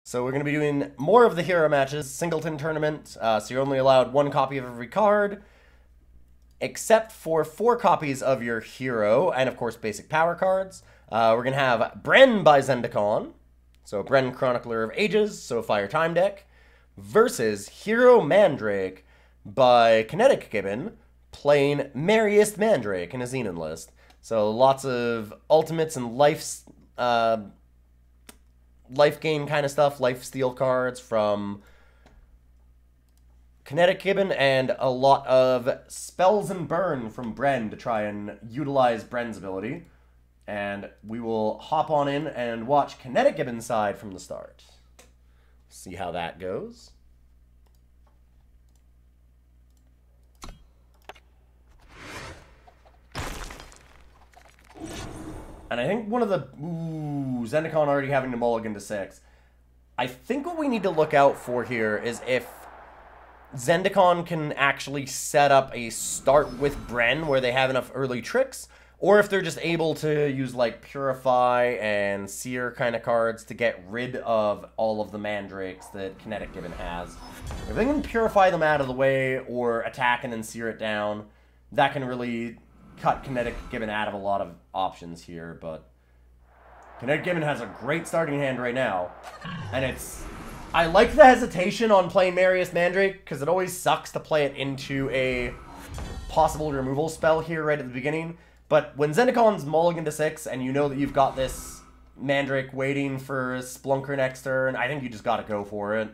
So we're going to be doing more of the hero matches, singleton tournament, so you're only allowed one copy of every card, except for 4 copies of your hero, and of course basic power cards. We're going to have Bren by Zendakon, so Bren Chronicler of Ages, so a Fire Time deck, versus Hero Mandrake by KineticGibbon, playing Merriest Mandrake in a Xenon list. So lots of ultimates and life gain kind of stuff, life steal cards from KineticGibbon, and a lot of spells and burn from Bren to try and utilize Bren's ability. And we will hop on in and watch KineticGibbon's side from the start. See how that goes. And I think one of the... Ooh, Zendakon already having to mulligan to 6. I think what we need to look out for here is if Zendakon can actually set up a start with Bren where they have enough early tricks, or if they're just able to use like Purify and Seer kind of cards to get rid of all of the Mandrakes that KineticGibbon has. If they can Purify them out of the way or attack and then Seer it down, that can really cut KineticGibbon out of a lot of options here, but KineticGibbon has a great starting hand right now, and it's... I like the hesitation on playing Merriest Mandrake, because it always sucks to play it into a possible removal spell here right at the beginning, but when Zendakon's mulligan to 6, and you know that you've got this Mandrake waiting for Splunker next turn, I think you just gotta go for it.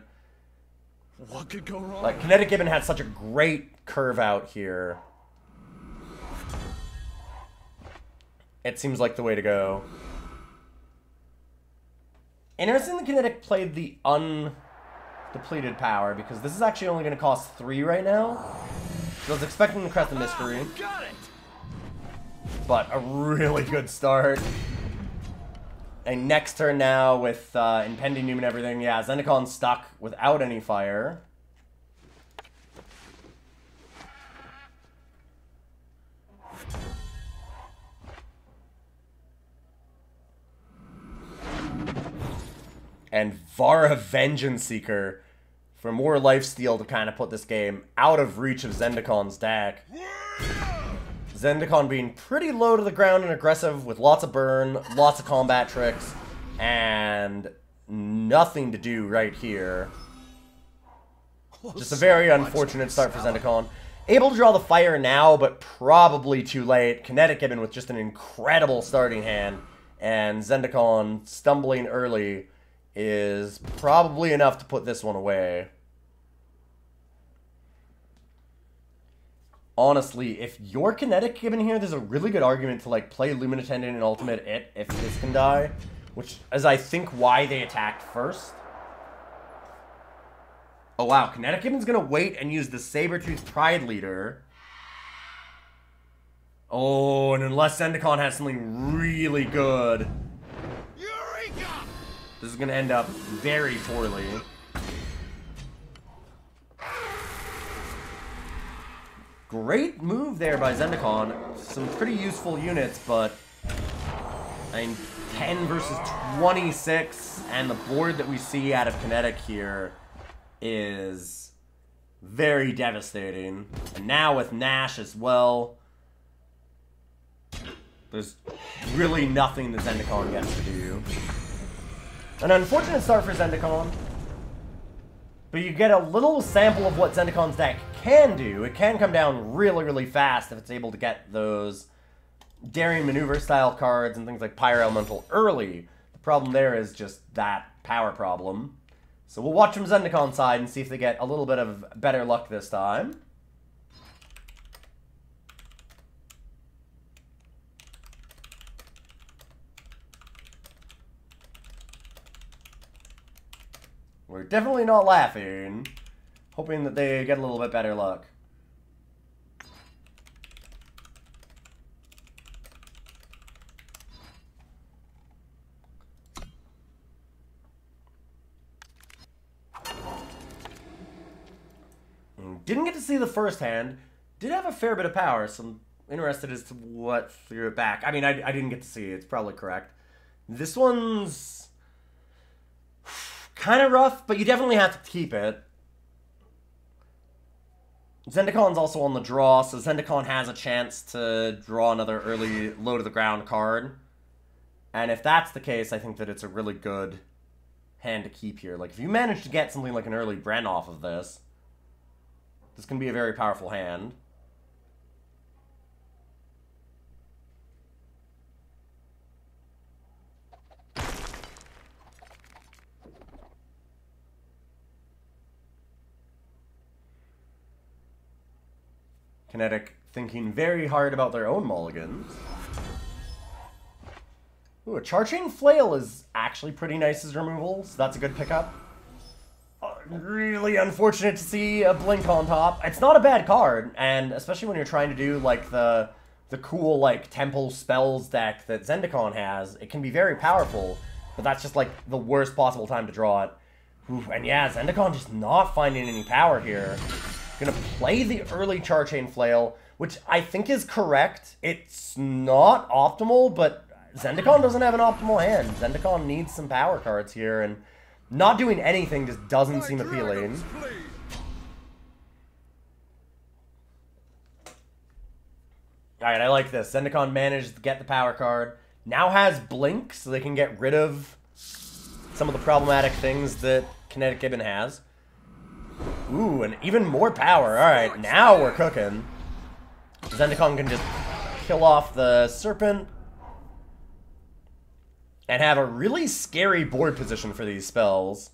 What could go wrong? Like, KineticGibbon had such a great curve out here. It seems like the way to go. Interesting that Kinetic played the undepleted power, because this is actually only going to cost 3 right now. So I was expecting to crest the mystery. Got it. But a really good start. And next turn now with Impending Doom and everything. Yeah, Zendakon's stuck without any fire. And Vara Vengeance Seeker for more lifesteal to kind of put this game out of reach of Zendakon's deck. Zendakon being pretty low to the ground and aggressive with lots of burn, lots of combat tricks, and nothing to do right here. Just a very unfortunate start for Zendakon. Able to draw the fire now, but probably too late. KineticGibbon with just an incredible starting hand, and Zendakon stumbling early is probably enough to put this one away. Honestly, if you're KineticGibbon here, there's a really good argument to like play Luminatendant and Ultimate It if this can die, which is I think why they attacked first. Oh wow, KineticGibbon's gonna wait and use the Sabertooth Pride Leader. Oh, and unless Zendakon has something really good, this is going to end up very poorly. Great move there by Zendakon. Some pretty useful units, but I mean, 10 versus 26, and the board that we see out of Kinetic here is very devastating. And now with Nash as well, there's really nothing that Zendakon gets to do. An unfortunate start for Zendakon, but you get a little sample of what Zendakon's deck can do. It can come down really, really fast if it's able to get those daring maneuver style cards and things like Pyro Elemental early. The problem there is just that power problem. So we'll watch from Zendakon's side and see if they get a little bit of better luck this time. We're definitely not laughing. Hoping that they get a little bit better luck. Didn't get to see the first hand. Did have a fair bit of power, so I'm interested as to what threw it back. I mean, I didn't get to see it. It's probably correct. This one's kind of rough, but you definitely have to keep it. Zendakon's also on the draw, so Zendakon has a chance to draw another early low to the ground card. And if that's the case, I think that it's a really good hand to keep here. Like, if you manage to get something like an early Bren off of this, this can be a very powerful hand. Kinetic thinking very hard about their own mulligans. Ooh, a Charging Flail is actually pretty nice as removal, so that's a good pickup. Really unfortunate to see a Blink on top. It's not a bad card, and especially when you're trying to do, like, the cool, like, Temple Spells deck that Zendakon has, it can be very powerful, but that's just, like, the worst possible time to draw it. Ooh, and yeah, Zendakon just not finding any power here. Gonna play the early Charchain Flail, which I think is correct. It's not optimal, but Zendakon doesn't have an optimal hand. Zendakon needs some power cards here, and not doing anything just doesn't seem appealing. Alright, I like this. Zendakon managed to get the power card. Now has Blink, so they can get rid of some of the problematic things that KineticGibbon has. Ooh, and even more power. Alright, now we're cooking. Zendakon can just kill off the Serpent and have a really scary board position for these spells.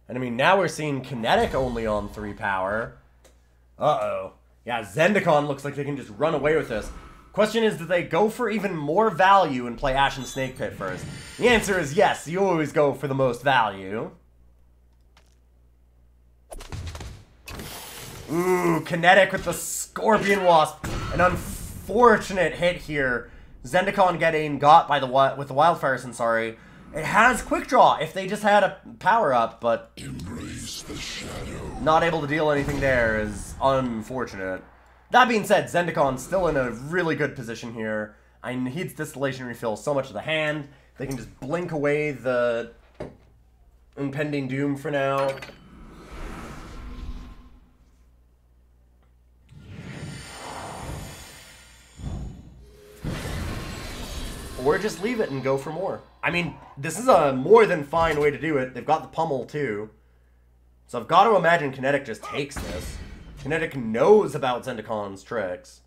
And I mean, now we're seeing Kinetic only on 3 power. Uh-oh. Yeah, Zendakon looks like they can just run away with this. Question is, do they go for even more value and play Ashen Snake Pit first? The answer is yes, you always go for the most value. Ooh, Kinetic with the Scorpion Wasp. An unfortunate hit here. Zendakon getting got by the with the Wildfire Centauri. It has Quick Draw if they just had a power-up, but Embrace the shadow. Not able to deal anything there is unfortunate. That being said, Zendakon's still in a really good position here. I need Distillation Refill so much of the hand. They can just blink away the impending doom for now. Or just leave it and go for more. I mean, this is a more than fine way to do it. They've got the pummel too. So I've got to imagine Kinetic just takes this. Kinetic knows about Zendakon's tricks.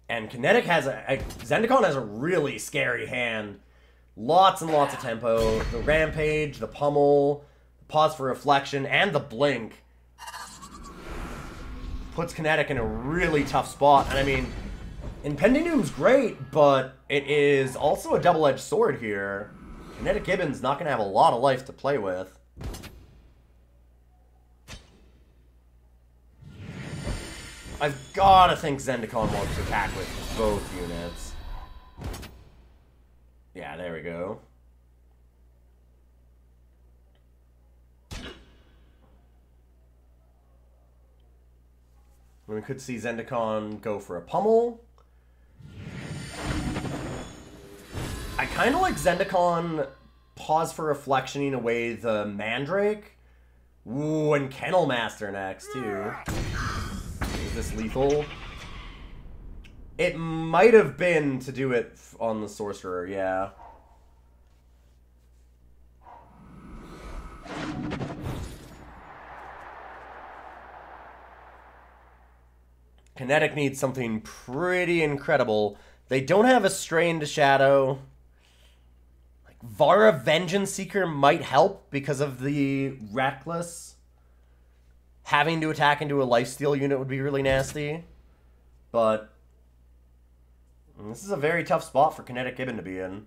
And Kinetic has Zendakon has a really scary hand. Lots and lots of tempo. The Rampage, the Pummel, the Pause for Reflection, and the Blink puts Kinetic in a really tough spot. And I mean, Impending Doom's great, but it is also a double-edged sword here. KineticGibbon's not going to have a lot of life to play with. I've got to think Zendakon wants to attack with both units. Yeah, there we go. We could see Zendakon go for a pummel. I kind of like Zendakon Pause for Reflectioning away the Mandrake. Ooh, and Kennel Master next, too. Is this lethal? It might have been to do it on the Sorcerer, yeah. Kinetic needs something pretty incredible. They don't have a Strained Shadow. Like Vara Vengeance Seeker might help because of the Reckless. Having to attack into a lifesteal unit would be really nasty. But this is a very tough spot for KineticGibbon to be in.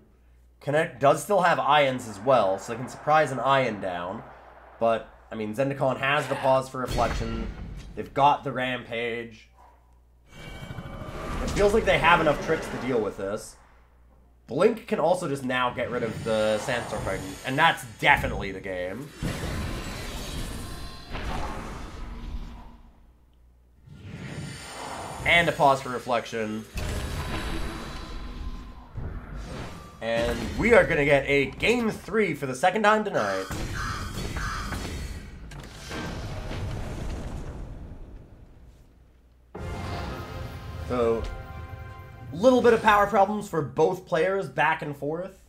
Kinetic does still have Ions as well, so they can surprise an Ion down. But, I mean, Zendakon has the Pause for Reflection. They've got the Rampage. It feels like they have enough tricks to deal with this. Blink can also just now get rid of the Sandstorm Titan, and that's definitely the game. And a pause for reflection. And we are going to get a Game 3 for the second time tonight. So, a little bit of power problems for both players back and forth.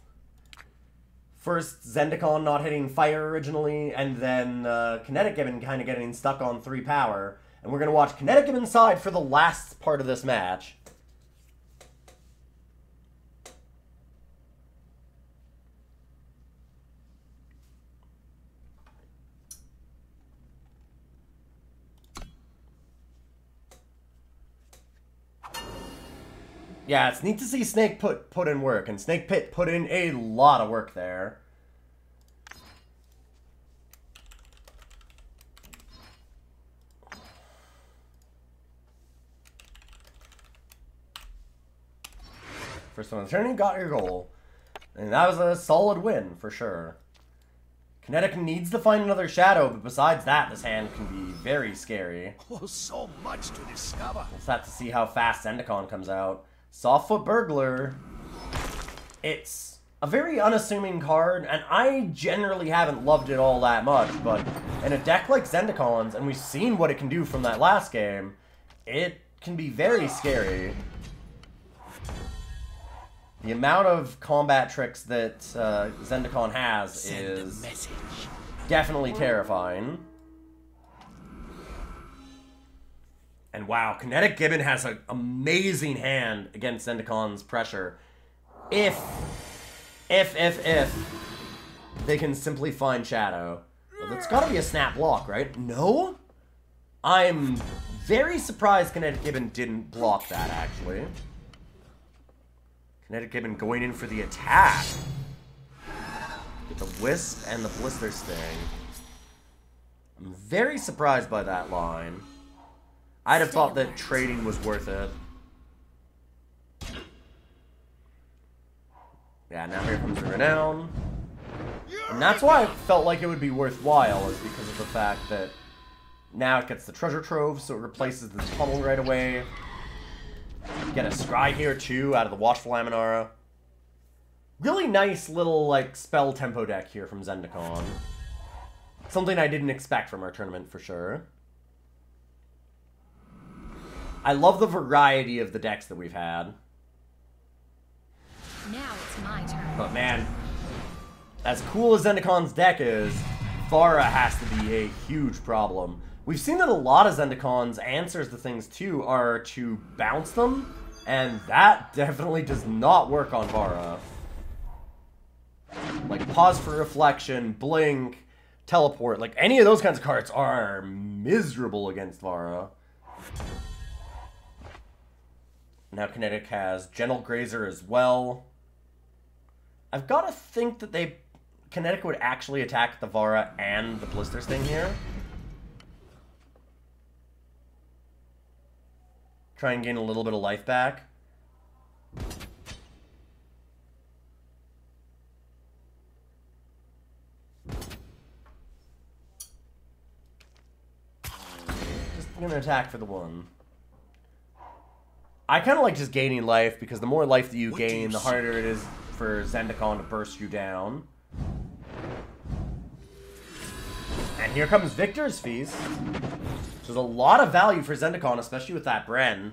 First, Zendakon not hitting fire originally, and then KineticGibbon kind of getting stuck on 3 power. And we're going to watch KineticGibbon's side for the last part of this match. Yeah, it's neat to see Snake put in work, and Snake Pit put in a lot of work there. First one of the turn, got your goal. And that was a solid win, for sure. Kinetic needs to find another shadow, but besides that, this hand can be very scary. Oh, so much to discover. We'll just have to see how fast Zendakon comes out. Softfoot Burglar. It's a very unassuming card, and I generally haven't loved it all that much, but in a deck like Zendakon's, and we've seen what it can do from that last game, it can be very scary. The amount of combat tricks that Zendakon has is definitely terrifying. And wow, KineticGibbon has an amazing hand against Zendakon's pressure. If they can simply find Shadow. Well, that's gotta be a snap block, right? No? I'm very surprised KineticGibbon didn't block that, actually. KineticGibbon going in for the attack. Get the Wisp and the Blister Sting. I'm very surprised by that line. I'd have thought that trading was worth it. Yeah, now here comes the Renown. And that's why I felt like it would be worthwhile, is because of the fact that now it gets the Treasure Trove, so it replaces the Tunnel right away. Get a Scry here, too, out of the Watchful Aminara. Really nice little, like, spell tempo deck here from Zendakon. Something I didn't expect from our tournament, for sure. I love the variety of the decks that we've had. Now it's my turn. But man, as cool as Zendakon's deck is, Vara has to be a huge problem. We've seen that a lot of Zendakon's answers to things too are to bounce them, and that definitely does not work on Vara. Like Pause for Reflection, Blink, Teleport, like any of those kinds of cards are miserable against Vara. Now Kinetic has Gentle Grazer as well. I've got to think that Kinetic would actually attack the Vara and the Blister Sting here. Try and gain a little bit of life back. Just gonna attack for the 1. I kind of like just gaining life, because the more life that you gain, the harder it is for Zendakon to burst you down. And here comes Victor's Feast. There's a lot of value for Zendakon, especially with that Bren.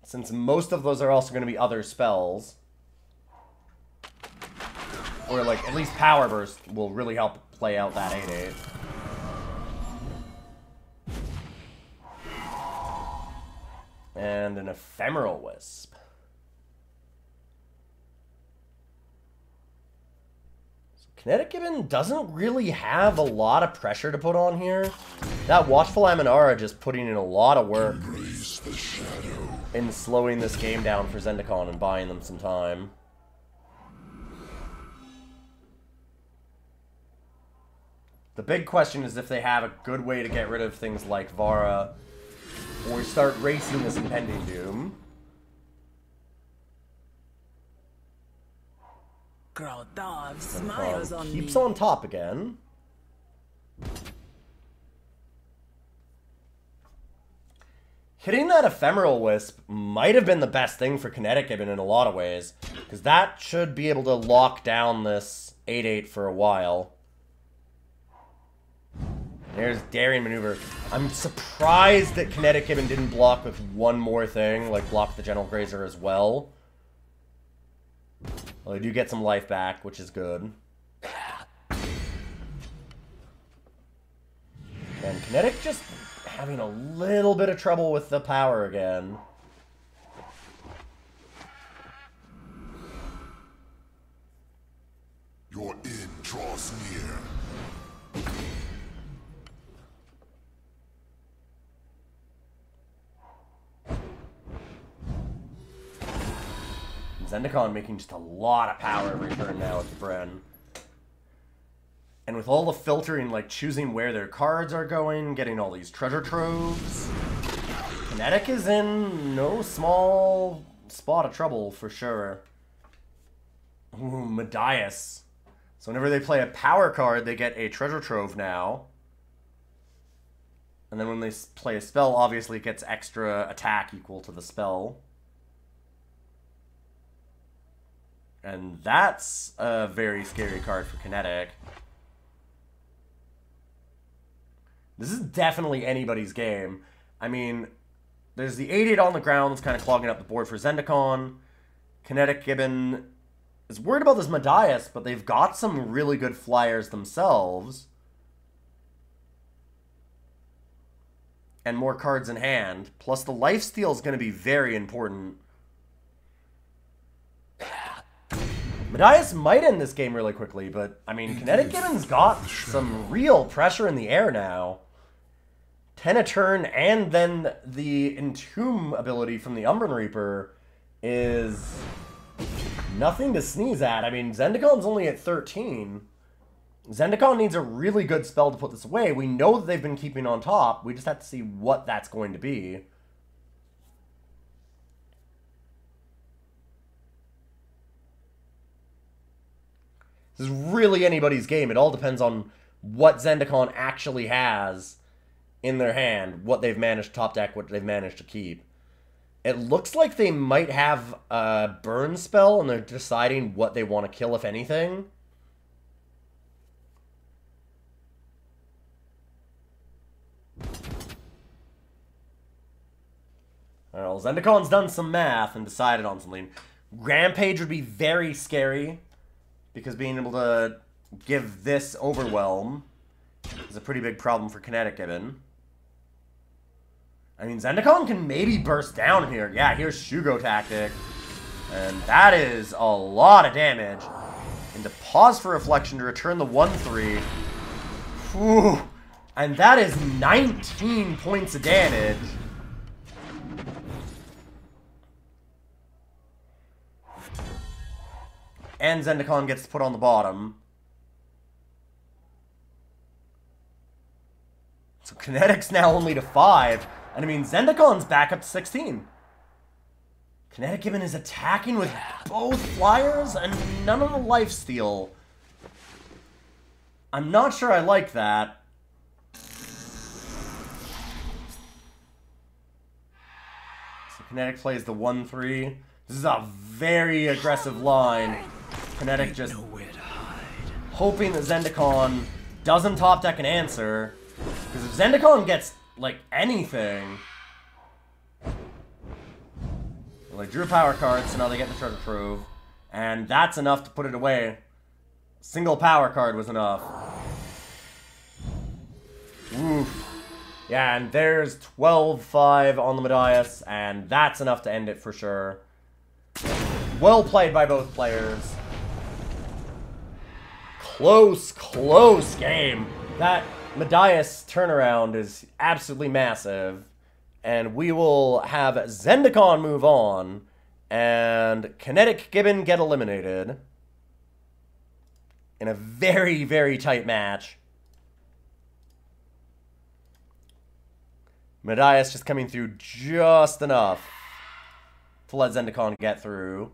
Since most of those are also going to be other spells. Or, like, at least Power Burst will really help play out that 8/8. And an Ephemeral Wisp. So KineticGibbon doesn't really have a lot of pressure to put on here. That Watchful Aminara just putting in a lot of work in slowing this game down for Zendakon and buying them some time. The big question is if they have a good way to get rid of things like Vara, or start racing this impending doom. Grotov smiles on keeps me. on top again. Hitting that Ephemeral Wisp might have been the best thing for KineticGibbon in a lot of ways, because that should be able to lock down this 8-8 for a while. There's Daring Maneuver. I'm surprised that KineticGibbon didn't block with one more thing, like block the Gentle Grazer as well. Well, they do get some life back, which is good. And Kinetic just having a little bit of trouble with the power again. Your end draws near. Zendakon making just a lot of power every turn now with the Bren. And with all the filtering, like choosing where their cards are going, getting all these treasure troves, Kinetic is in no small spot of trouble for sure. Ooh, Medias. So whenever they play a power card, they get a treasure trove now. And then when they play a spell, obviously it gets extra attack equal to the spell. And that's a very scary card for Kinetic. This is definitely anybody's game. I mean, there's the 8-8 on the ground that's kind of clogging up the board for Zendakon. KineticGibbon is worried about this Medias, but they've got some really good flyers themselves. And more cards in hand. Plus the lifesteal is going to be very important. Medias might end this game really quickly, but, I mean, KineticGibbon's got some real pressure in the air now. 10 a turn, and then the Entomb ability from the Umbran Reaper is nothing to sneeze at. I mean, Zendakon's only at 13. Zendakon needs a really good spell to put this away. We know that they've been keeping on top. We just have to see what that's going to be. This is really anybody's game. It all depends on what Zendakon actually has in their hand, what they've managed to top deck, what they've managed to keep. It looks like they might have a burn spell, and they're deciding what they want to kill, if anything. Well, Zendakon's done some math and decided on something. Rampage would be very scary, because being able to give this Overwhelm is a pretty big problem for KineticGibbon. I mean, Zendakon can maybe burst down here. Yeah, here's Shugo Tactic. And that is a lot of damage. And to pause for Reflection to return the 1-3. Whew. And that is 19 points of damage. And Zendakon gets put on the bottom. So Kinetic's now only to 5. And I mean, Zendakon's back up to 16. KineticGibbon is attacking with both flyers and none of the lifesteal. I'm not sure I like that. So Kinetic plays the 1-3. This is a very aggressive line. Kinetic just hoping that Zendakon doesn't top deck an answer. Because if Zendakon gets, like, anything... Well, they drew a power card, so now they get the treasure trove. And that's enough to put it away. Single power card was enough. Oof. Yeah, and there's 12-5 on the Medias, and that's enough to end it for sure. Well played by both players. Close, close game. That Medias turnaround is absolutely massive. And we will have Zendakon move on. And KineticGibbon get eliminated. In a very, very tight match. Medias just coming through just enough to let Zendakon get through.